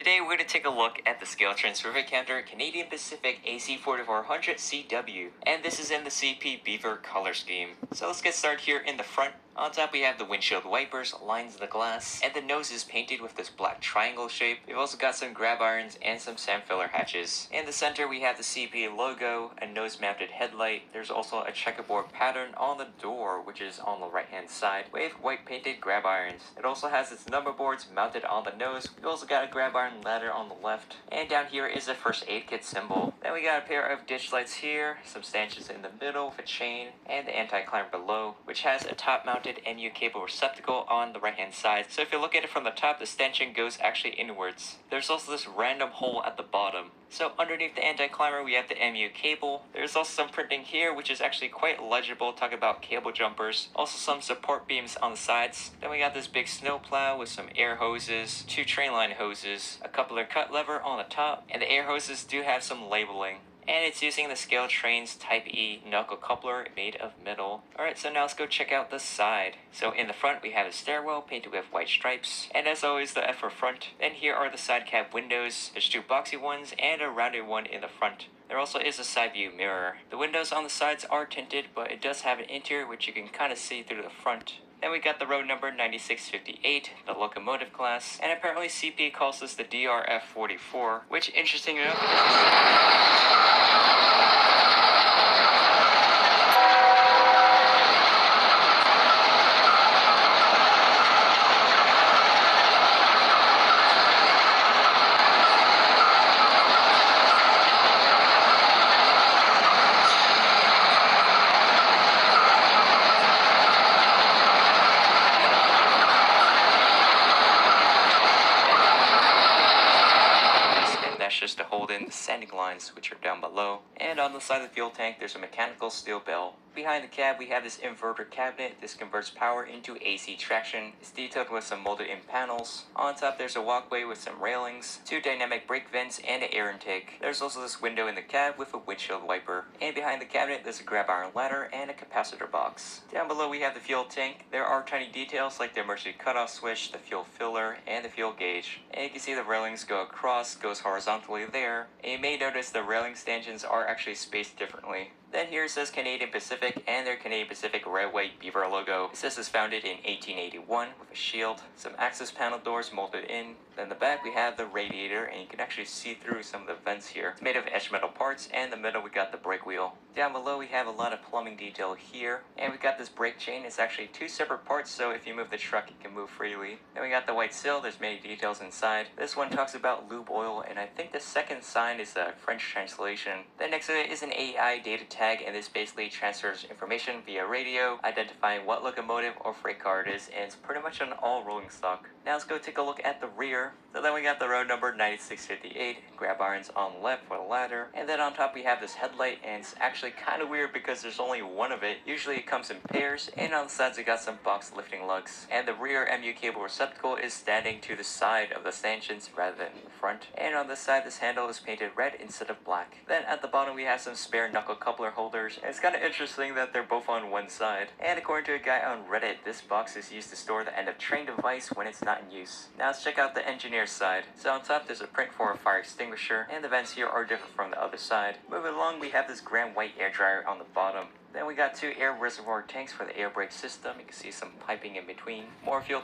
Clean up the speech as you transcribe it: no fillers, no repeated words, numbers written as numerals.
today we're going to take a look at the scale transfer counter Canadian Pacific AC4400cw, and this is in the CP Beaver color scheme. So let's get started here in the front. On top we have the windshield wipers, lines the glass, and the nose is painted with this black triangle shape. We've also got some grab irons and some sand filler hatches. In the center we have the CP logo, a nose mounted headlight. There's also a checkerboard pattern on the door, which is on the right hand side, with white painted grab irons. It also has its number boards mounted on the nose. We've also got a grab iron ladder on the left, and down here is a first aid kit symbol. Then we got a pair of ditch lights here, some stanchions in the middle with a chain, and the anti-climb below, which has a top mounted MU cable receptacle on the right hand side. So if you look at it from the top, the stanchion goes actually inwards. There's also this random hole at the bottom. So underneath the anti-climber we have the MU cable. There's also some printing here which is actually quite legible, talk about cable jumpers. Also some support beams on the sides. Then we got this big snow plow with some air hoses, two train line hoses, a coupler cut lever on the top, and the air hoses do have some labeling. And it's using the Scale Trains Type E knuckle coupler made of metal. Alright, so now let's go check out the side. So in the front we have a stairwell painted with white stripes, and as always the F for front. Then here are the side cab windows. There's two boxy ones and a rounded one in the front. There also is a side view mirror. The windows on the sides are tinted, but it does have an interior which you can kind of see through the front. Then we got the road number 9658, the locomotive class, and apparently CP calls this the DRF44, which interesting enough just to hold in the sanding lines which are down below. And on the side of the fuel tank there's a mechanical steel bell. Behind the cab we have this inverter cabinet. This converts power into AC traction. It's detailed with some molded in panels. On top there's a walkway with some railings, two dynamic brake vents, and an air intake. There's also this window in the cab with a windshield wiper. And behind the cabinet there's a grab iron ladder and a capacitor box. Down below we have the fuel tank. There are tiny details like the emergency cutoff switch, the fuel filler, and the fuel gauge. And you can see the railings go across, goes horizontally there. And you may notice the railing stanchions are actually spaced differently. Then here it says Canadian Pacific and their Canadian Pacific Railway Beaver logo. It says it was founded in 1881 with a shield, some access panel doors molded in. Then in the back we have the radiator, and you can actually see through some of the vents here. It's made of etched metal parts, and in the middle we got the brake wheel. Down below we have a lot of plumbing detail here, and we got this brake chain. It's actually two separate parts, so if you move the truck it can move freely. Then we got the white sill. There's many details inside. This one talks about lube oil, and I think the second sign is a French translation. Then next to it is an AI data tag, and this basically transfers information via radio, identifying what locomotive or freight car it is, and it's pretty much an all rolling stock. Now let's go take a look at the rear. So then we got the road number 9658, grab irons on the left for the ladder, and then on top we have this headlight, and it's actually kind of weird because there's only one of it. Usually it comes in pairs, and on the sides we got some box lifting lugs. And the rear MU cable receptacle is standing to the side of the stanchions rather than the front. And on this side this handle is painted red instead of black. Then at the bottom we have some spare knuckle coupler holders, and it's kind of interesting that they're both on one side. And according to a guy on Reddit, this box is used to store the end of train device when it's not in use. Now let's check out the engineer's side. So on top there's a print for a fire extinguisher, and the vents here are different from the other side. Moving along we have this grand white air dryer on the bottom. Then we got two air reservoir tanks for the air brake system. You can see some piping in between. More fuel.